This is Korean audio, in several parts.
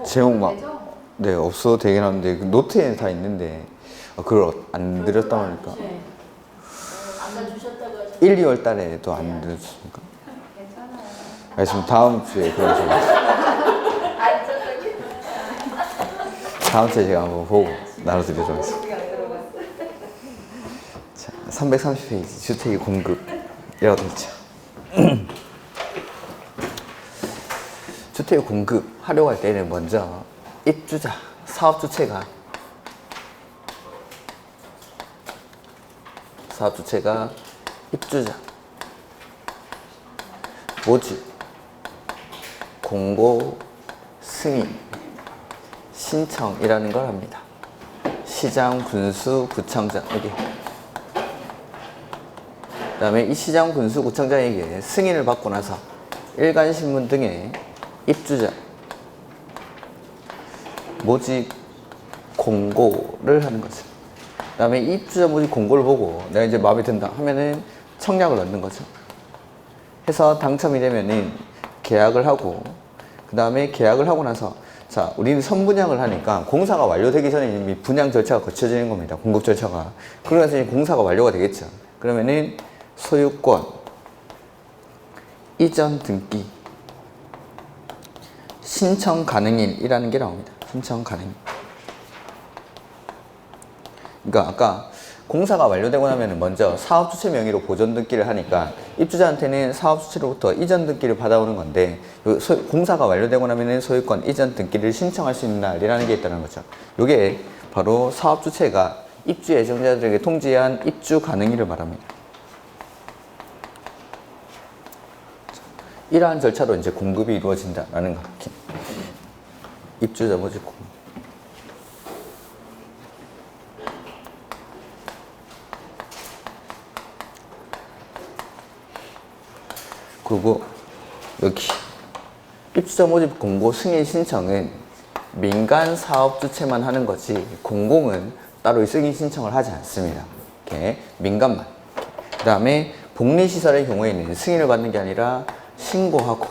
제목 막 되죠? 네 없어도 되긴 하는데 그 노트에는 다 있는데 그걸 안 드렸다 보니까 네. 안 주셨다고 하셨어요. 1, 2월 달에도 안 드렸습니까? 괜찮아요. 알겠습니다. 다음 주에 그럼 제가 안전하게. 다음 주에 제가 한번 보고 나눠드리도록 하겠습니다. 자, 330페이지 주택의 공급이라고 되어 있죠. 주택 공급하려고 할 때는 먼저 입주자, 사업주체가 입주자, 모집, 공고, 승인, 신청이라는 걸 합니다. 시장, 군수, 구청장에게. 그 다음에 이 시장, 군수, 구청장에게 승인을 받고 나서 일간신문 등의 입주자, 모집, 공고를 하는 거죠. 그 다음에 입주자 모집 공고를 보고 내가 이제 마음에 든다 하면은 청약을 넣는 거죠. 해서 당첨이 되면은 계약을 하고, 그 다음에 계약을 하고 나서 자, 우리는 선분양을 하니까 공사가 완료되기 전에 이미 분양 절차가 거쳐지는 겁니다. 공급 절차가. 그러면서 이제 공사가 완료가 되겠죠. 그러면은 소유권, 이전 등기, 신청 가능일이라는 게 나옵니다. 신청 가능. 그러니까 아까 공사가 완료되고 나면 먼저 사업주체 명의로 보존 등기를 하니까 입주자한테는 사업주체로부터 이전 등기를 받아오는 건데 공사가 완료되고 나면 소유권 이전 등기를 신청할 수 있는 날이라는 게 있다는 거죠. 이게 바로 사업주체가 입주 예정자들에게 통지한 입주 가능일을 말합니다. 이러한 절차로 이제 공급이 이루어진다라는 거. 입주자 모집 공급. 그리고 여기 입주자 모집 공고 승인 신청은 민간 사업 주체만 하는 거지 공공은 따로 승인 신청을 하지 않습니다. 이렇게 민간만. 그 다음에 복리시설의 경우에는 승인을 받는 게 아니라 신고하고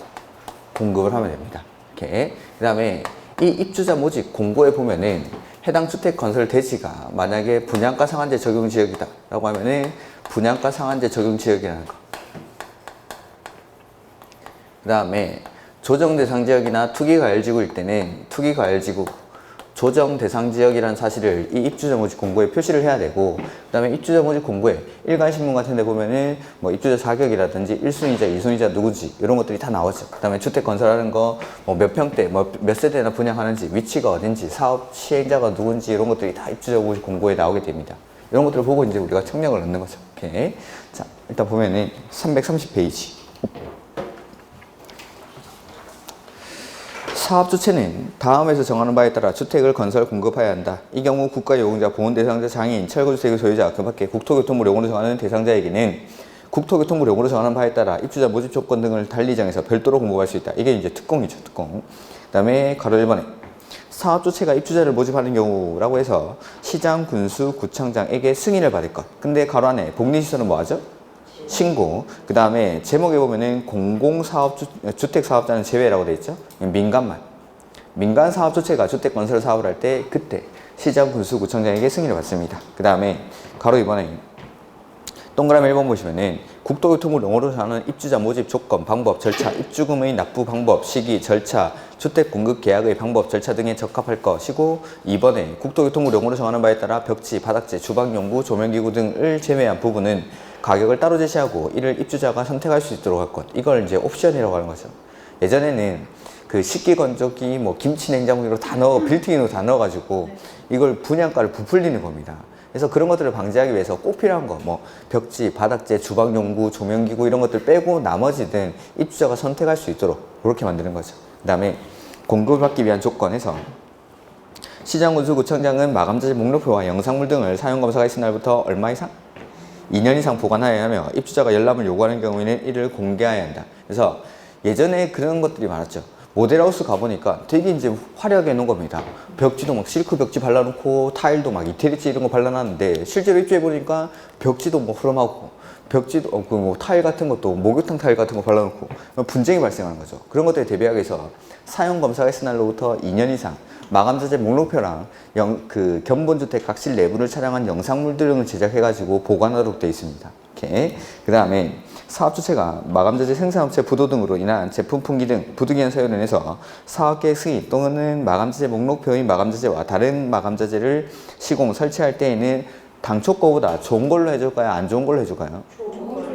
공급을 하면 됩니다. 이렇게. 그 다음에 이 입주자 모집 공고에 보면은 해당 주택 건설 대지가 만약에 분양가 상한제 적용 지역이다 라고 하면은 분양가 상한제 적용 지역이라는 거. 그 다음에 조정대상지역이나 투기과열지구일 때는 투기과열지구 조정대상지역이라는 사실을 이 입주자 모집 공고에 표시를 해야 되고, 그 다음에 입주자 모집 공고에 일간신문 같은 데 보면은 뭐 입주자 자격이라든지 1순위자, 2순위자 누구지 이런 것들이 다 나오죠. 그 다음에 주택 건설하는 거 뭐 몇 평대, 뭐 몇 세대나 분양하는지, 위치가 어딘지, 사업 시행자가 누군지 이런 것들이 다 입주자 모집 공고에 나오게 됩니다. 이런 것들을 보고 이제 우리가 청약을 넣는 거죠. 오케이. 자, 일단 보면은 330페이지. 사업주체는 다음에서 정하는 바에 따라 주택을 건설 공급해야 한다. 이 경우 국가요금자, 보훈대상자, 장애인, 철거주택의 소유자, 그 밖에 국토교통부령으로 정하는 대상자에게는 국토교통부령으로 정하는 바에 따라 입주자 모집 조건 등을 달리 정해서 별도로 공급할 수 있다. 이게 이제 특공이죠, 특공. 그 다음에 가로 1번에 사업주체가 입주자를 모집하는 경우라고 해서 시장, 군수, 구청장에게 승인을 받을 것. 근데 가로 안에 복리시설은 뭐 하죠? 신고. 그 다음에 제목에 보면은 주택사업자는 제외라고 되어 있죠. 민간만. 민간 사업주체가 주택 건설 사업을 할 때 그때 시장, 군수, 구청장에게 승인을 받습니다. 그 다음에 가로 2번에 동그라미 1번 보시면은 국토교통부 용어로 하는 입주자 모집 조건, 방법, 절차, 입주금의 납부 방법, 시기, 절차, 주택 공급 계약의 방법, 절차 등에 적합할 것이고, 2번에 국토교통부 용어로 정하는 바에 따라 벽지, 바닥재, 주방용구, 조명기구 등을 제외한 부분은 가격을 따로 제시하고 이를 입주자가 선택할 수 있도록 할 것. 이걸 이제 옵션이라고 하는 거죠. 예전에는 그 식기건조기, 뭐 김치냉장고로 다 빌트인으로 다 넣어가지고 이걸 분양가를 부풀리는 겁니다. 그래서 그런 것들을 방지하기 위해서 꼭 필요한 거, 뭐 벽지, 바닥재, 주방용구, 조명기구 이런 것들 빼고 나머지는 입주자가 선택할 수 있도록 그렇게 만드는 거죠. 그 다음에 공급을 받기 위한 조건에서 시장군수구청장은 마감자재 목록표와 영상물 등을 사용검사가 있은 날부터 얼마 이상? 2년 이상 보관하여야 하며 입주자가 열람을 요구하는 경우에는 이를 공개해야 한다. 그래서 예전에 그런 것들이 많았죠. 모델하우스 가보니까 되게 이제 화려하게 해놓은 겁니다. 벽지도 막 실크 벽지 발라놓고 타일도 막 이태리지 이런 거 발라놨는데 실제로 입주해보니까 벽지도 뭐 흐름하고 벽지도 그 뭐 타일 같은 것도 목욕탕 타일 같은 거 발라놓고 분쟁이 발생하는 거죠. 그런 것들에 대비하기 위해서 사용 검사가 있은 날로부터 2년 이상 마감자재 목록표랑 그 견본주택 각실 내부를 촬영한 영상물 등을 제작해가지고 보관하도록 되어 있습니다. 이렇게. 그 다음에 사업주체가 마감자재 생산업체 부도 등으로 인한 제품 품귀 등 부득이한 사유로 인해서 사업계획 승인 또는 마감자재 목록표인 마감자재와 다른 마감자재를 시공 설치할 때에는 당초 거보다 좋은 걸로 해줄까요? 안 좋은 걸로 해줄까요?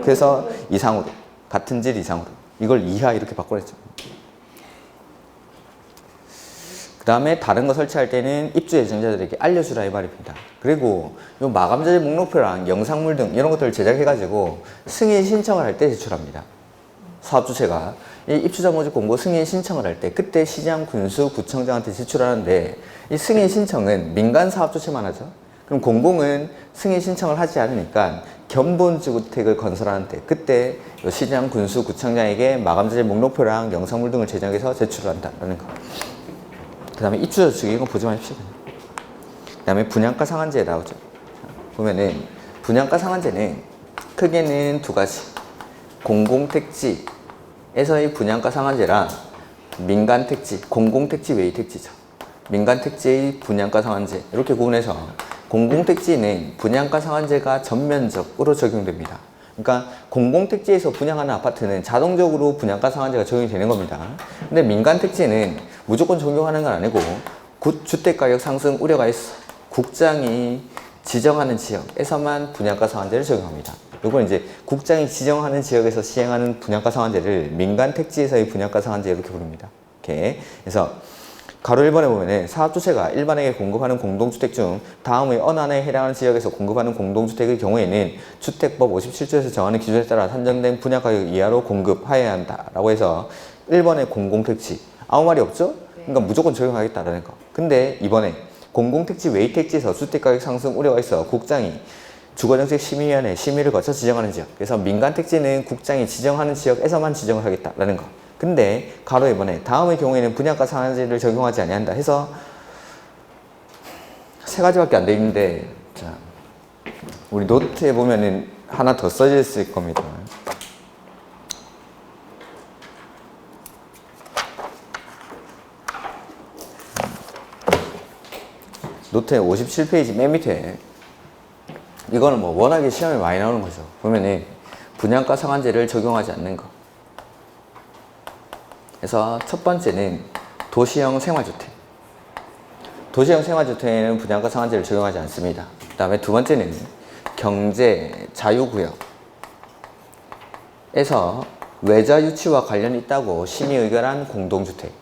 그래서 이상으로, 같은 질 이상으로, 이걸 이하 이렇게 바꿔냈죠. 그 다음에 다른 거 설치할 때는 입주 예정자들에게 알려주라 이 말입니다. 그리고 이 마감자재 목록표랑 영상물 등 이런 것들을 제작해가지고 승인 신청을 할 때 제출합니다. 사업주체가 이 입주자 모집 공고 승인 신청을 할 때 그때 시장, 군수, 구청장한테 제출하는데 이 승인 신청은 민간 사업주체만 하죠. 그럼 공공은 승인 신청을 하지 않으니까 견본주택을 건설하는데 그때 시장, 군수, 구청장에게 마감자재 목록표랑 영상물 등을 제작해서 제출을 한다는 거. 그 다음에 입주자 측이 이거 보지 마십시오. 그 다음에 분양가 상한제 나오죠. 보면은 분양가 상한제는 크게는 두 가지. 공공택지에서의 분양가 상한제랑 민간택지, 공공택지 외의 택지죠. 민간택지의 분양가 상한제 이렇게 구분해서 공공택지는 분양가 상한제가 전면적으로 적용됩니다. 그러니까 공공택지에서 분양하는 아파트는 자동적으로 분양가 상한제가 적용이 되는 겁니다. 근데 민간택지는 무조건 적용하는 건 아니고 주택가격 상승 우려가 있어 국장이 지정하는 지역에서만 분양가 상한제를 적용합니다. 이건 이제 국장이 지정하는 지역에서 시행하는 분양가 상한제를 민간택지에서의 분양가 상한제 이렇게 부릅니다. 이렇게. 그래서 가로 1번에 보면은 사업주체가 일반에게 공급하는 공동주택 중 다음의 어느 하나에 해당하는 지역에서 공급하는 공동주택의 경우에는 주택법 57조에서 정하는 기준에 따라 산정된 분양가격 이하로 공급하여야 한다라고 해서 1번의 공공택지 아무 말이 없죠? 그러니까 무조건 적용하겠다라는 거. 근데 이번에 공공택지 외의 택지에서 주택가격 상승 우려가 있어 국장이 주거정책심의위원회 심의를 거쳐 지정하는 지역. 그래서 민간택지는 국장이 지정하는 지역에서만 지정을 하겠다라는 거. 근데 가로 2번에 다음의 경우에는 분양가 상한제를 적용하지 아니한다 해서 세 가지밖에 안 돼 있는데 자, 우리 노트에 보면은 하나 더 써져 있을 겁니다. 노트의 57페이지 맨 밑에 이거는 뭐 워낙에 시험에 많이 나오는 거죠. 보면은 분양가 상한제를 적용하지 않는 거. 그래서 첫 번째는 도시형 생활주택. 도시형 생활주택에는 분양가 상한제를 적용하지 않습니다. 그 다음에 두 번째는 경제 자유구역에서 외자 유치와 관련이 있다고 심의 의결한 공동주택.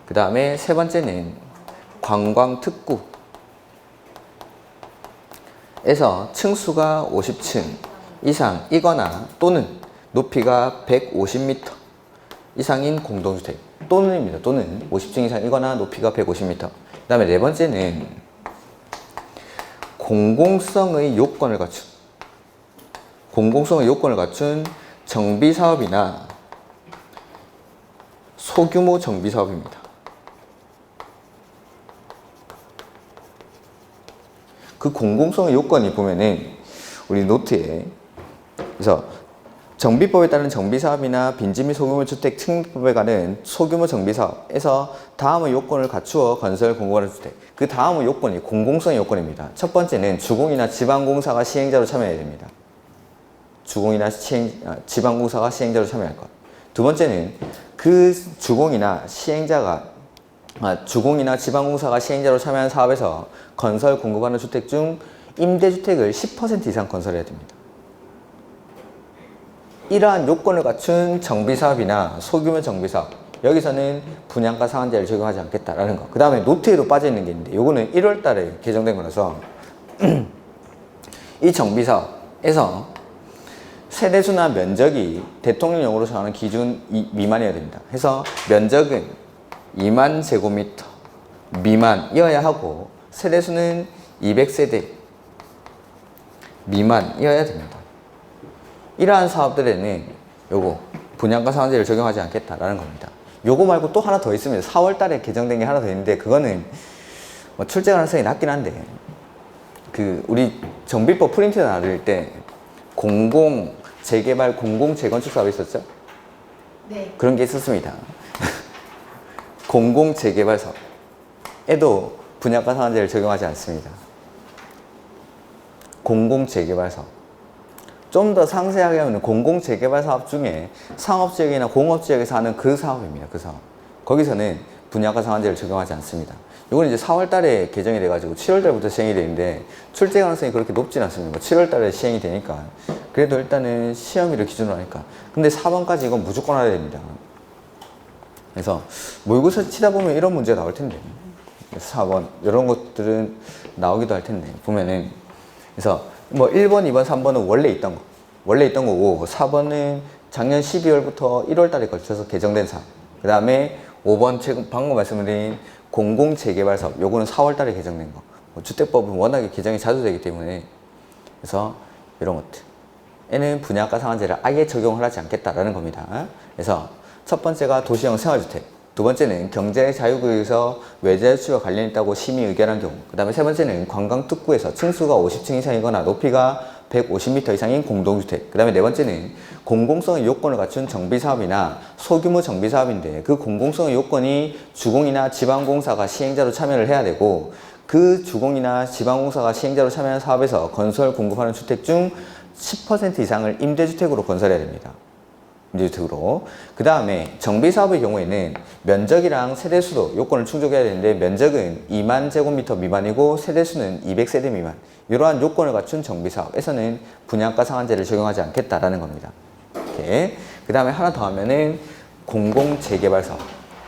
그 다음에 세 번째는 관광특구에서 층수가 50층 이상이거나 또는 높이가 150m 이상인 공동주택 또는입니다. 또는 50층 이상이거나 높이가 150m. 그 다음에 네 번째는 공공성의 요건을 갖춘 정비사업이나 소규모 정비사업입니다. 그 공공성의 요건이 보면은 우리 노트에 그래서 정비법에 따른 정비사업이나 빈지 및 소규모 주택 특례법에 관한 소규모 정비사업에서 다음의 요건을 갖추어 건설 공급하는 주택. 그 다음의 요건이 공공성의 요건입니다. 첫 번째는 주공이나 지방공사가 시행자로 참여해야 됩니다. 주공이나 지방공사가 시행자로 참여할 것. 두 번째는 그 주공이나 지방공사가 시행자로 참여한 사업에서 건설 공급하는 주택 중 임대주택을 10% 이상 건설해야 됩니다. 이러한 요건을 갖춘 정비사업이나 소규모 정비사업 여기서는 분양가 상한제를 적용하지 않겠다라는 거. 그 다음에 노트에도 빠져있는 게 있는데 요거는 1월 달에 개정된 거라서 이 정비사업에서 세대수나 면적이 대통령령으로 정하는 기준 미만이어야 됩니다. 해서 면적은 2만 제곱미터 미만이어야 하고 세대수는 200세대 미만이어야 됩니다. 이러한 사업들에는 요거 분양가 상한제를 적용하지 않겠다라는 겁니다. 요거 말고 또 하나 더 있습니다. 4월 달에 개정된 게 하나 더 있는데 그거는 뭐 출제 가능성이 낮긴 한데 그 우리 정비법 프린트 나를 때 공공 재개발 공공 재건축 사업이 있었죠? 네. 그런 게 있었습니다. 공공 재개발 사업에도 분양가 상한제를 적용하지 않습니다. 공공 재개발 사업. 좀 더 상세하게 하면 공공 재개발 사업 중에 상업지역이나 공업지역에서 하는 그 사업입니다. 그 사업. 거기서는 분양가 상한제를 적용하지 않습니다. 이건 이제 4월 달에 개정이 돼가지고 7월 달부터 시행이 되는데 출제 가능성이 그렇게 높진 않습니다. 7월 달에 시행이 되니까. 그래도 일단은 시험일을 기준으로 하니까. 근데 4번까지 이건 무조건 알아야 됩니다. 그래서 모의고사 치다 보면 이런 문제가 나올 텐데. 4번 이런 것들은 나오기도 할 텐데 보면은 그래서 뭐 1번, 2번, 3번은 원래 있던 거고 4번은 작년 12월부터 1월 달에 걸쳐서 개정된 사업. 그 다음에 5번 방금 말씀드린 공공 재개발 사업. 요거는 4월 달에 개정된 거. 주택법은 워낙에 개정이 자주 되기 때문에 그래서 이런 것들. 에는 분양가 상한제를 아예 적용을 하지 않겠다라는 겁니다. 그래서 첫 번째가 도시형 생활주택. 두 번째는 경제 자유구역에서 외자 유치와 관련 있다고 심의 의결한 경우. 그 다음에 세 번째는 관광특구에서 층수가 50층 이상이거나 높이가 150m 이상인 공동주택. 그 다음에 네 번째는 공공성의 요건을 갖춘 정비사업이나 소규모 정비사업인데 그 공공성의 요건이 주공이나 지방공사가 시행자로 참여를 해야 되고 그 주공이나 지방공사가 시행자로 참여한 사업에서 건설 공급하는 주택 중 10% 이상을 임대주택으로 건설해야 됩니다. 임대주택으로. 그 다음에 정비사업의 경우에는 면적이랑 세대수도 요건을 충족해야 되는데 면적은 2만 제곱미터 미만이고 세대수는 200세대 미만. 이러한 요건을 갖춘 정비사업에서는 분양가 상한제를 적용하지 않겠다라는 겁니다. 이렇게. 그 다음에 하나 더 하면은 공공재개발 사업.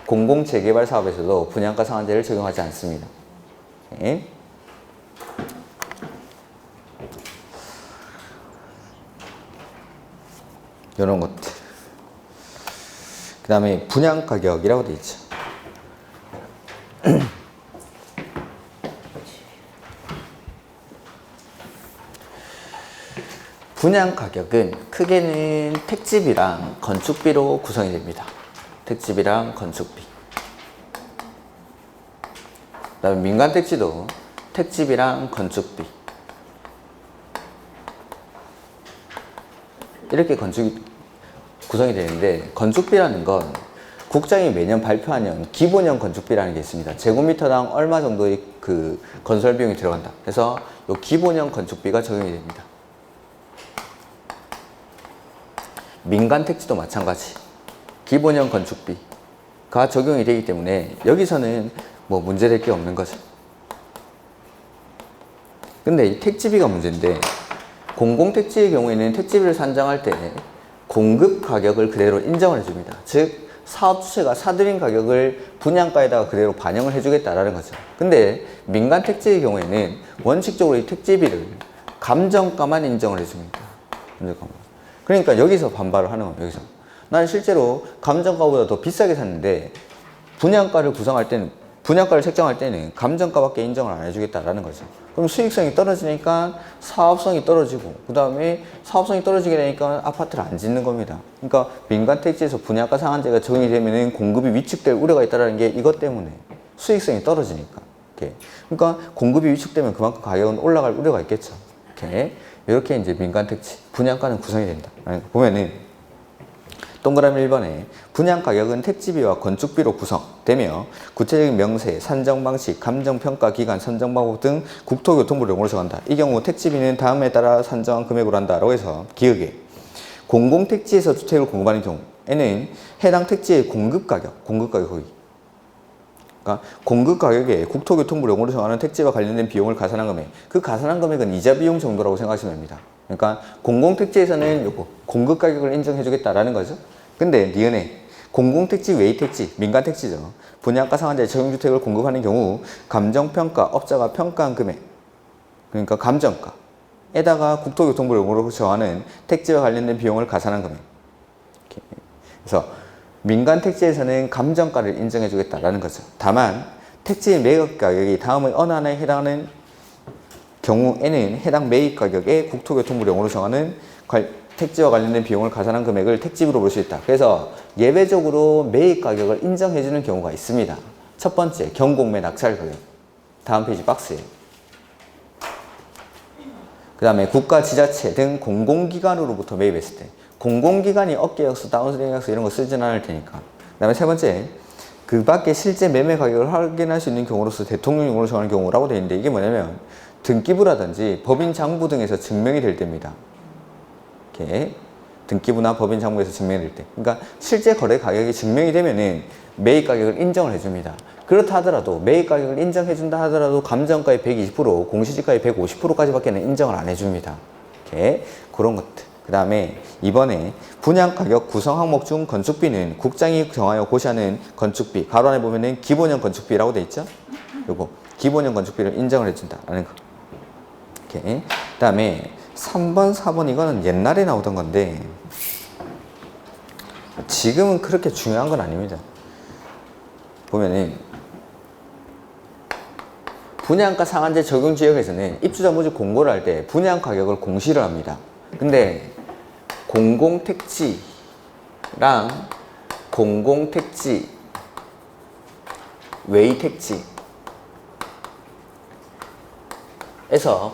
공공재개발 사업에서도 분양가 상한제를 적용하지 않습니다. 이렇게. 이런 것들. 그 다음에 분양가격이라고 되어 있죠. 분양가격은 크게는 택지비랑 건축비로 구성이 됩니다. 택지비랑 건축비. 그 다음에 민간택지도 택지비랑 건축비. 이렇게 구성이 되는데 건축비라는 건 국장이 매년 발표하는 기본형 건축비라는 게 있습니다. 제곱미터당 얼마 정도의 그 건설 비용이 들어간다. 그래서 이 기본형 건축비가 적용이 됩니다. 민간 택지도 마찬가지. 기본형 건축비가 적용이 되기 때문에 여기서는 뭐 문제될 게 없는 거죠. 근데 이 택지비가 문제인데 공공택지의 경우에는 택지비를 산정할 때 공급 가격을 그대로 인정을 해줍니다. 즉 사업 주체가 사들인 가격을 분양가에다가 그대로 반영을 해주겠다라는 거죠. 근데 민간 택지의 경우에는 원칙적으로 이 택지비를 감정가만 인정을 해줍니다. 감정가만. 그러니까 여기서 반발을 하는 거예요. 여기서 난 실제로 감정가보다 더 비싸게 샀는데 분양가를 책정할 때는 감정가밖에 인정을 안 해주겠다라는 거죠. 그럼 수익성이 떨어지니까 사업성이 떨어지고 그 다음에 사업성이 떨어지게 되니까 아파트를 안 짓는 겁니다. 그러니까 민간택지에서 분양가 상한제가 적용이 되면 공급이 위축될 우려가 있다는 게 이것 때문에 수익성이 떨어지니까. 그러니까 공급이 위축되면 그만큼 가격은 올라갈 우려가 있겠죠. 이렇게 이제 민간택지 분양가는 구성이 된다. 보면은 동그라미 1번에 분양가격은 택지비와 건축비로 구성되며 구체적인 명세, 산정방식, 감정평가 기간, 선정방법 등 국토교통부를 용어로 정한다. 이 경우 택지비는 다음에 따라 산정한 금액으로 한다라고 해서 기억에 공공택지에서 주택을 공급하는 경우에는 해당 택지의 공급가격 거기 그러니까 공급가격에 국토교통부를 용어로 정하는 택지와 관련된 비용을 가산한 금액 그 가산한 금액은 이자 비용 정도라고 생각하시면 됩니다. 그러니까 공공택지에서는 요거 공급가격을 인정해주겠다라는 거죠. 근데 니은에 공공택지 외의 택지, 민간택지죠. 분양가 상한제 적용주택을 공급하는 경우 감정평가, 업자가 평가한 금액 그러니까 감정가에다가 국토교통부를 용어로 정하는 택지와 관련된 비용을 가산한 금액. 그래서 민간택지에서는 감정가를 인정해주겠다라는 거죠. 다만 택지의 매입가격이 다음의 어느 하나에 해당하는 경우에는 해당 매입가격에 국토교통부를 용어로 정하는 택지와 관련된 비용을 가산한 금액을 택지비로 볼 수 있다. 그래서 예외적으로 매입가격을 인정해주는 경우가 있습니다. 첫 번째, 경공매 낙찰 가격. 다음 페이지 박스에. 그 다음에 국가, 지자체 등 공공기관으로부터 매입했을 때 공공기관이 업계약서, 다운계약서 이런 거 쓰진 않을 테니까. 그 다음에 세 번째, 그 밖에 실제 매매 가격을 확인할 수 있는 경우로서 대통령령으로 정하는 경우라고 되어 있는데 이게 뭐냐면 등기부라든지 법인 장부 등에서 증명이 될 때입니다. 이렇게 등기부나 법인 장부에서 증명이 될 때. 그러니까 실제 거래 가격이 증명이 되면은 매입 가격을 인정을 해줍니다. 그렇다 하더라도 매입 가격을 인정해준다 하더라도 감정가의 120%, 공시지가의 150%까지밖에는 인정을 안 해줍니다. 이렇게 그런 것들. 그 다음에 이번에 분양가격 구성 항목 중 건축비는 국장이 정하여 고시하는 건축비, 가로 안에 보면은 기본형 건축비라고 돼 있죠? 요거 기본형 건축비를 인정을 해준다라는 거. 이렇게. 그 다음에 3번, 4번 이거는 옛날에 나오던 건데 지금은 그렇게 중요한 건 아닙니다. 보면은 분양가 상한제 적용 지역에서는 입주자 모집 공고를 할 때 분양 가격을 공시를 합니다. 근데 공공택지랑 공공택지, 외의택지에서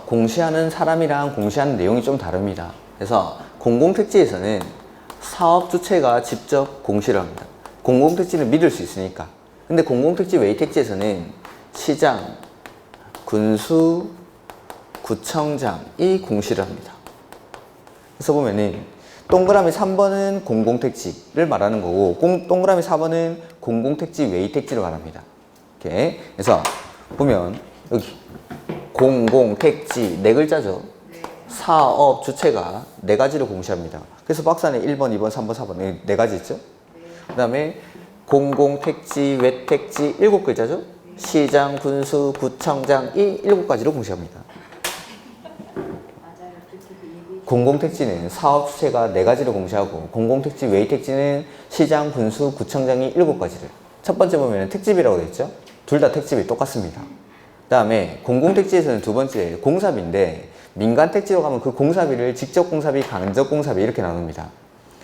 공시하는 사람이랑 공시하는 내용이 좀 다릅니다. 그래서 공공택지에서는 사업 주체가 직접 공시를 합니다. 공공택지는 믿을 수 있으니까. 근데 공공택지, 외의택지에서는 시장, 군수, 구청장이 공시를 합니다. 그래서 보면은 동그라미 3번은 공공택지를 말하는 거고 동그라미 4번은 공공택지, 외의택지를 말합니다. 이렇게. 그래서 보면 여기 공공택지 네 글자죠. 사업 주체가 네 가지를 공시합니다. 그래서 박스 안에 1번, 2번, 3번, 4번 네 가지 있죠. 그 다음에 공공택지, 외택지 7글자죠. 시장, 군수, 구청장 이 7가지로 공시합니다. 공공택지는 사업 주체가 4가지를 공시하고 공공택지, 외의택지는 시장, 군수, 구청장이 7가지를. 첫 번째 보면 택지비라고 되어 있죠. 둘 다 택지비 똑같습니다. 그 다음에 공공택지에서는 두 번째 공사비인데 민간택지로 가면 그 공사비를 직접 공사비, 간접 공사비 이렇게 나눕니다.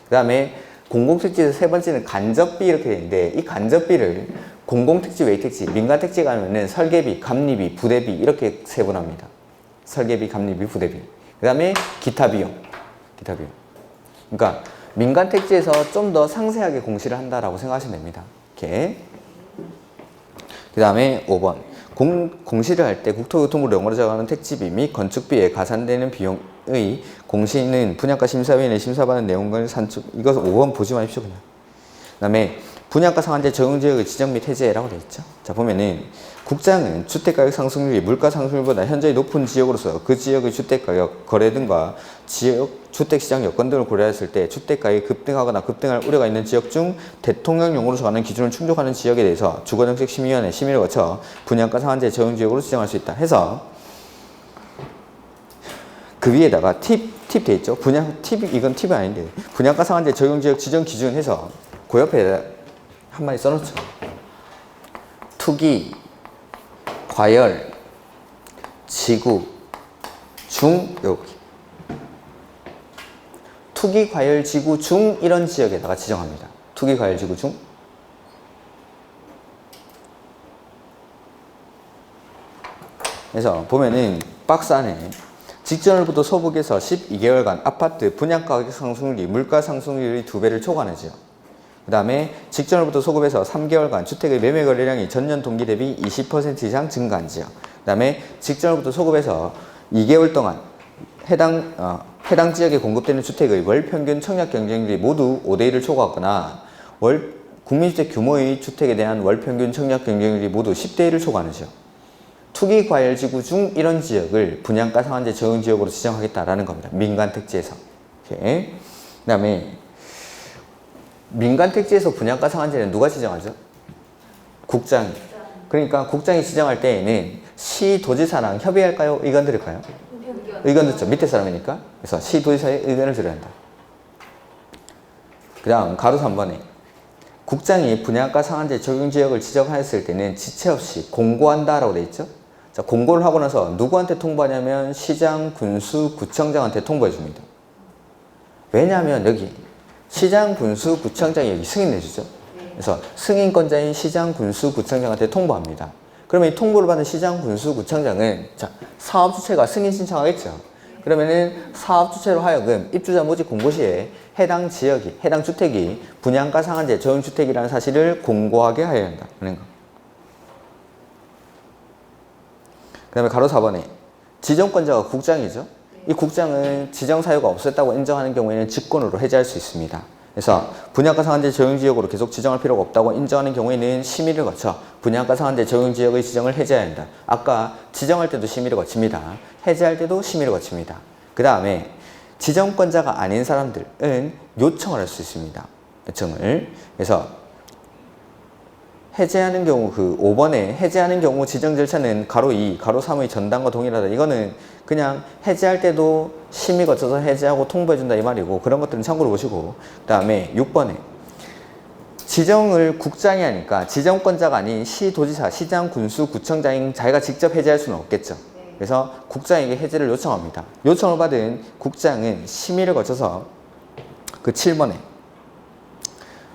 그 다음에 공공택지에서 세 번째는 간접비 이렇게 되어 있는데 이 간접비를 공공택지, 외의택지, 민간택지 가면은 설계비, 감리비, 부대비 이렇게 세분합니다. 설계비, 감리비, 부대비. 그 다음에 기타 비용. 그러니까 민간택지에서 좀 더 상세하게 공시를 한다라고 생각하시면 됩니다. 이렇게. 그 다음에 5번. 공시를 할 때 국토교통부를 영어로 정하는 택지비 및 건축비에 가산되는 비용의 공시는 분양가 심사위원회 심사받은 내용을 산출. 이거 5번 보지 마십시오, 그냥. 그 다음에 분양가 상한제 적용 지역의 지정 및 해제라고 되어 있죠. 자, 보면은 국장은 주택가격 상승률이 물가 상승률보다 현저히 높은 지역으로서 그 지역의 주택가격, 거래 등과 지역 주택시장 여건 등을 고려했을 때 주택가격이 급등하거나 급등할 우려가 있는 지역 중 대통령령으로 정하는 기준을 충족하는 지역에 대해서 주거정책심의위원회 심의를 거쳐 분양가 상한제 적용 지역으로 지정할 수 있다 해서 그 위에다가 팁 돼 있죠. 이건 팁이 아닌데 분양가 상한제 적용 지역 지정 기준 해서 그 옆에 한 마디 써놓죠. 투기, 과열, 지구, 중, 여기. 투기, 과열, 지구, 중 이런 지역에다가 지정합니다. 투기, 과열, 지구, 중. 그래서 보면은 박스 안에 직전으로부터 소득에서 12개월간 아파트 분양가격 상승률이 물가 상승률이 2배를 초과하지요. 그 다음에 직전으로부터 소급해서 3개월간 주택의 매매 거래량이 전년 동기 대비 20% 이상 증가한지요. 그 다음에 직전으로부터 소급해서 2개월 동안 해당 지역에 공급되는 주택의 월 평균 청약 경쟁률이 모두 5대1을 초과하거나 국민주택 규모의 주택에 대한 월 평균 청약 경쟁률이 모두 10대1을 초과하는지요. 투기 과열 지구 중 이런 지역을 분양가 상한제 적용 지역으로 지정하겠다라는 겁니다. 민간 택지에서. 이렇게. 그 다음에 민간 택지에서 분양가 상한제는 누가 지정하죠? 국장이. 그러니까 국장이 지정할 때에는 시도지사랑 협의할까요? 의견 드릴까요? 의견 듣죠. 밑에 사람이니까. 그래서 시도지사의 의견을 들어야 한다. 그 다음 가로 3번에 국장이 분양가 상한제 적용 지역을 지정하였을 때는 지체 없이 공고한다라고 되어 있죠. 자, 공고를 하고 나서 누구한테 통보하냐면 시장, 군수, 구청장한테 통보해 줍니다. 왜냐하면 여기 시장, 군수, 구청장이 여기 승인해주죠. 그래서 승인권자인 시장, 군수, 구청장한테 통보합니다. 그러면 이 통보를 받은 시장, 군수, 구청장은 자, 사업 주체가 승인 신청하겠죠. 그러면은 사업 주체로 하여금 입주자 모집 공고 시에 해당 지역이, 해당 주택이 분양가 상한제 저용주택이라는 사실을 공고하게 하여야 한다는 거. 그 다음에 가로 4번에 지정권자가 국장이죠. 이 국장은 지정 사유가 없었다고 인정하는 경우에는 직권으로 해제할 수 있습니다. 그래서 분양가 상한제 적용지역으로 계속 지정할 필요가 없다고 인정하는 경우에는 심의를 거쳐 분양가 상한제 적용지역의 지정을 해제해야 한다. 아까 지정할 때도 심의를 거칩니다. 해제할 때도 심의를 거칩니다. 그 다음에 지정권자가 아닌 사람들은 요청을 할 수 있습니다. 요청을. 그래서 해제하는 경우, 그 5번에 해제하는 경우 지정 절차는 가로 2, 가로 3의 전단과 동일하다. 이거는 그냥 해제할 때도 심의 거쳐서 해제하고 통보해준다 이 말이고, 그런 것들은 참고로 보시고, 그 다음에 6번에 지정을 국장이 하니까 지정권자가 아닌 시도지사, 시장, 군수, 구청장인 자기가 직접 해제할 수는 없겠죠. 그래서 국장에게 해제를 요청합니다. 요청을 받은 국장은 심의를 거쳐서 그 7번에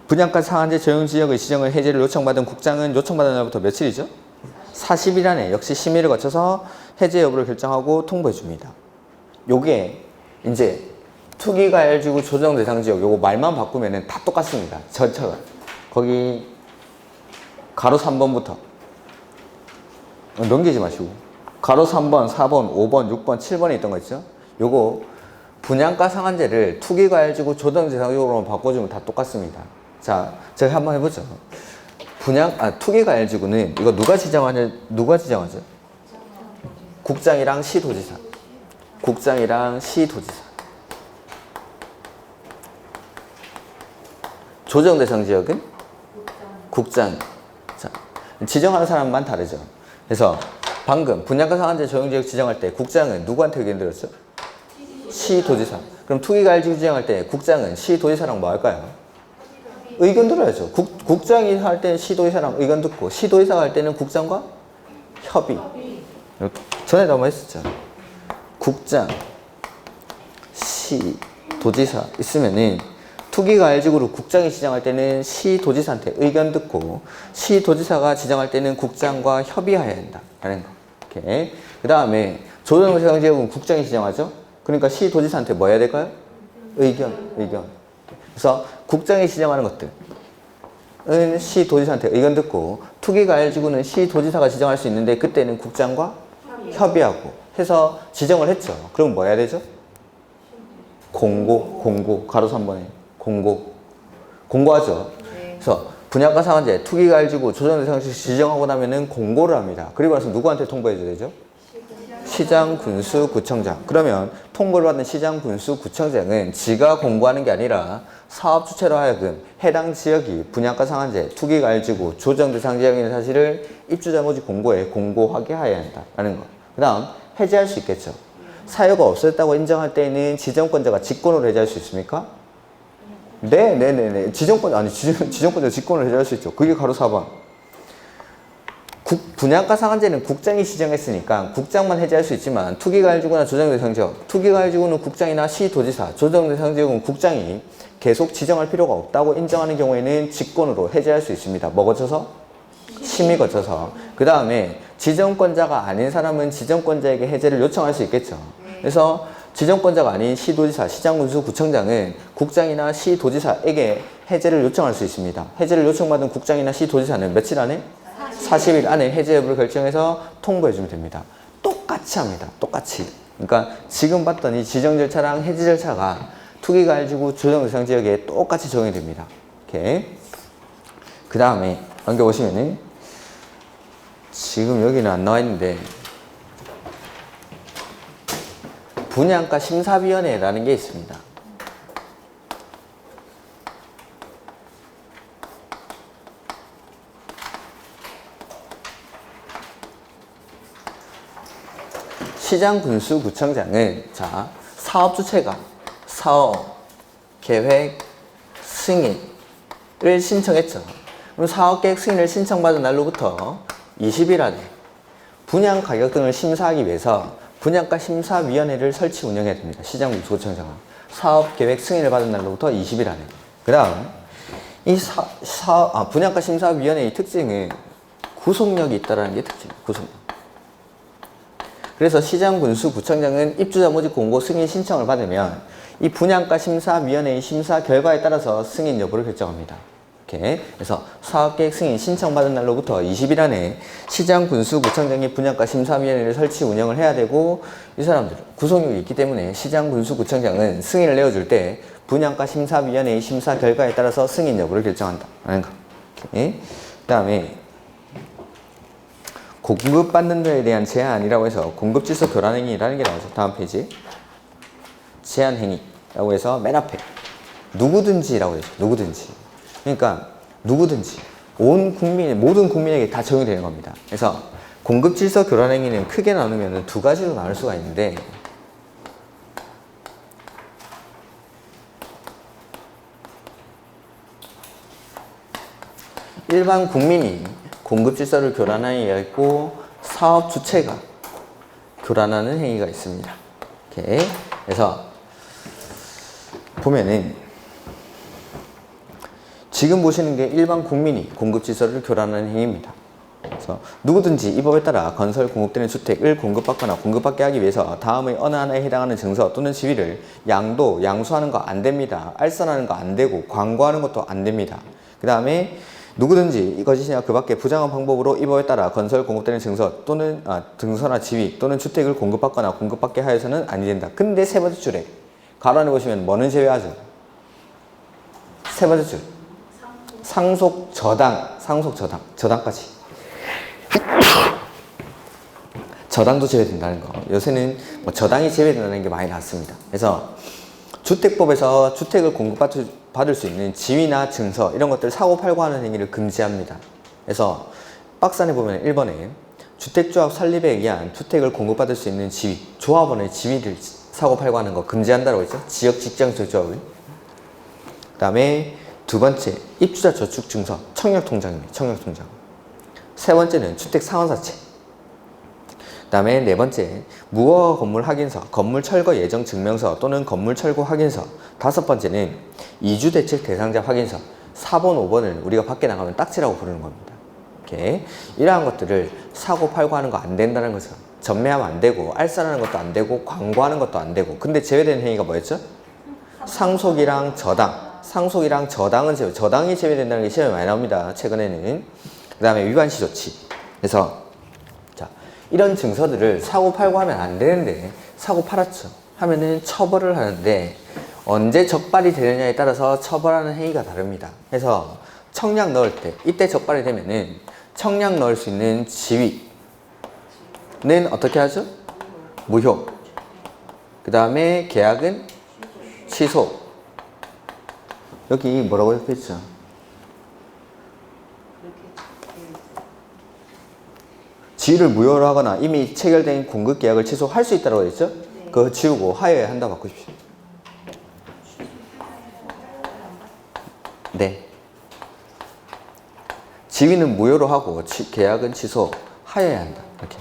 분양가 상한제 적용지역의 지정을 해제를 요청받은 국장은 요청받은 날부터 며칠이죠? 40일 안에 역시 심의를 거쳐서 해제 여부를 결정하고 통보해 줍니다. 요게 이제 투기과열지구 조정 대상 지역 요거 말만 바꾸면은 다 똑같습니다. 전처가 거기 가로 3번부터 넘기지 마시고 가로 3번, 4번, 5번, 6번, 7번에 있던 거 있죠? 요거 분양가 상한제를 투기과열지구 조정 대상 지역으로 바꿔주면 다 똑같습니다. 자, 제가 한번 해보죠. 투기과열지구는 이거 누가 지정하죠? 국장이랑 시도지사. 국장이랑 시도지사. 조정 대상 지역은 국장. 자, 지정하는 사람만 다르죠. 그래서 방금 분양가 상한제 적용지역 지정할 때 국장은 누구한테 의견 들었죠? 시도지사. 그럼 투기과열지구 지정할 때 국장은 시도지사랑 뭐 할까요? 의견 들어야죠. 국장이 할 때는 시도지사랑 의견 듣고 시도지사가 할 때는 국장과 협의. 전에도 한번 했었죠. 국장, 시, 도지사 있으면은 투기과열지구로 국장이 지정할 때는 시도지사한테 의견 듣고 시도지사가 지정할 때는 국장과 협의해야 한다라는 거. 이렇게. 그 다음에 조정대상지역은 국장이 지정하죠. 그러니까 시도지사한테 뭐 해야 될까요? 의견. 그래서 국장이 지정하는 것들은 시도지사한테 의견 듣고 투기과열지구는 시도지사가 지정할 수 있는데 그때는 국장과 협의하고 해서 지정을 했죠. 그럼 뭐 해야 되죠? 공고 가로 3번에 공고하죠. 그래서 분양가 상한제 투기과열지구 조정대상지역 지정하고 나면은 공고를 합니다. 그리고 나서 누구한테 통보해줘야 되죠? 시장, 군수, 구청장. 그러면 통보를 받은 시장, 군수, 구청장은 지가 공고하는 게 아니라 사업 주체로 하여금 해당 지역이 분양가 상한제, 투기과열지구, 조정 대상 지역인 사실을 입주자 모집 공고에 공고하게 해야 한다라는 거. 그 다음 해제할 수 있겠죠. 사유가 없었다고 인정할 때는 지정권자가 직권으로 해제할 수 있습니까? 네. 지정권자 직권으로 해제할 수 있죠. 그게 가로 4번. 분양가 상한제는 국장이 지정했으니까 국장만 해제할 수 있지만 투기과열지구나 조정대상지역, 투기과열지구는 국장이나 시도지사, 조정대상지역은 국장이 계속 지정할 필요가 없다고 인정하는 경우에는 직권으로 해제할 수 있습니다. 뭐 거쳐서? 심의 거쳐서. 그 다음에 지정권자가 아닌 사람은 지정권자에게 해제를 요청할 수 있겠죠. 그래서 지정권자가 아닌 시도지사, 시장군수, 구청장은 국장이나 시도지사에게 해제를 요청할 수 있습니다. 해제를 요청받은 국장이나 시도지사는 며칠 안에? 40일 안에 해제 여부를 결정해서 통보해주면 됩니다. 똑같이 합니다. 똑같이. 그러니까 지금 봤던 이 지정 절차랑 해제 절차가 투기과열지구 조정대상 지역에 똑같이 적용이 됩니다. 이렇게. 그 다음에 넘겨보시면은 지금 여기는 안 나와 있는데 분양가 심사위원회라는 게 있습니다. 시장, 군수, 구청장은 자 사업 주체가 사업, 계획, 승인을 신청했죠. 그럼 사업계획 승인을 신청받은 날로부터 20일 안에 분양 가격 등을 심사하기 위해서 분양가 심사위원회를 설치 운영해야 됩니다. 시장, 군수, 구청장은 사업계획 승인을 받은 날로부터 20일 안에. 그 다음 이 분양가 심사위원회의 특징은 구속력이 있다는 게 특징이에요. 구속력. 그래서 시장군수구청장은 입주자 모집 공고 승인 신청을 받으면 이 분양가 심사위원회의 심사 결과에 따라서 승인 여부를 결정합니다. 이렇게. 그래서 사업계획 승인 신청받은 날로부터 20일 안에 시장군수구청장이 분양가 심사위원회를 설치 운영을 해야 되고, 이 사람들 구속력이 있기 때문에 시장군수구청장은 승인을 내어줄 때 분양가 심사위원회의 심사 결과에 따라서 승인 여부를 결정한다 라는 거. 그 다음에 공급받는 데에 대한 제한이라고 해서 공급질서 교란행위라는 게 나오죠. 다음 페이지. 제한행위라고 해서 맨 앞에 누구든지라고 해서 누구든지. 그러니까 누구든지 온 국민, 모든 국민에게 다 적용되는 겁니다. 그래서 공급질서 교란행위는 크게 나누면 두 가지로 나눌 수가 있는데, 일반 국민이 공급 질서를 교란하는 행위가 있고, 사업 주체가 교란하는 행위가 있습니다. 이렇게. 그래서 보면은 지금 보시는 게 일반 국민이 공급 질서를 교란하는 행위입니다. 그래서 누구든지 이 법에 따라 건설 공급되는 주택을 공급받거나 공급받게 하기 위해서 다음의 어느 하나에 해당하는 증서 또는 지위를 양수하는 거 안 됩니다. 알선하는 거 안 되고 광고하는 것도 안 됩니다. 그 다음에 누구든지 이것이나 그 밖에 부정한 방법으로 이 법에 따라 건설 공급되는 증서 또는 증서나 지위 또는 주택을 공급받거나 공급받게 하여서는 아니 된다. 근데 세 번째 줄에 가로 안에 보시면 뭐는 제외하죠? 세 번째 줄. 상속 저당, 저당까지. 저당도 제외된다는 거. 요새는 뭐 저당이 제외된다는 게 많이 나왔습니다. 그래서 주택법에서 주택을 공급받을 수 있는 지위나 증서 이런 것들을 사고팔고 하는 행위를 금지합니다. 그래서 박스 안에 보면 1번에 주택조합 설립에 의한 주택을 공급받을 수 있는 지위, 조합원의 지위를 사고팔고 하는 거 금지한다고 했죠. 지역직장조합을. 그 다음에 두 번째 입주자 저축증서, 청약통장입니다. 청약통장. 세 번째는 주택상환사채. 그 다음에 네 번째 무허가 건물 확인서, 건물 철거 예정 증명서 또는 건물 철거 확인서. 다섯 번째는 이주대책 대상자 확인서. 4번, 5번을 우리가 밖에 나가면 딱지라고 부르는 겁니다. 이렇게 이러한 것들을 사고 팔고 하는 거 안 된다는 거죠. 전매하면 안 되고 알선하는 것도 안 되고 광고하는 것도 안 되고. 근데 제외된 행위가 뭐였죠? 상속이랑 저당. 상속이랑 저당은 저당이 제외된다는 게 시험에 많이 나옵니다. 최근에는. 그 다음에 위반시 조치. 그래서 자, 이런 증서들을 사고 팔고 하면 안 되는데 사고 팔았죠. 하면은 처벌을 하는데 언제 적발이 되느냐에 따라서 처벌하는 행위가 다릅니다. 그래서 청약 넣을 때 이때 적발이 되면은 청약 넣을 수 있는 지위는 어떻게 하죠? 무효. 그 다음에 계약은 취소. 여기 뭐라고 적혀있죠? 지위를 무효로 하거나 이미 체결된 공급 계약을 취소할 수 있다고 했죠? 네. 그거 지우고 하여야 한다 바꾸십시오. 네. 지위는 무효로 하고 계약은 취소하여야 한다. 이렇게.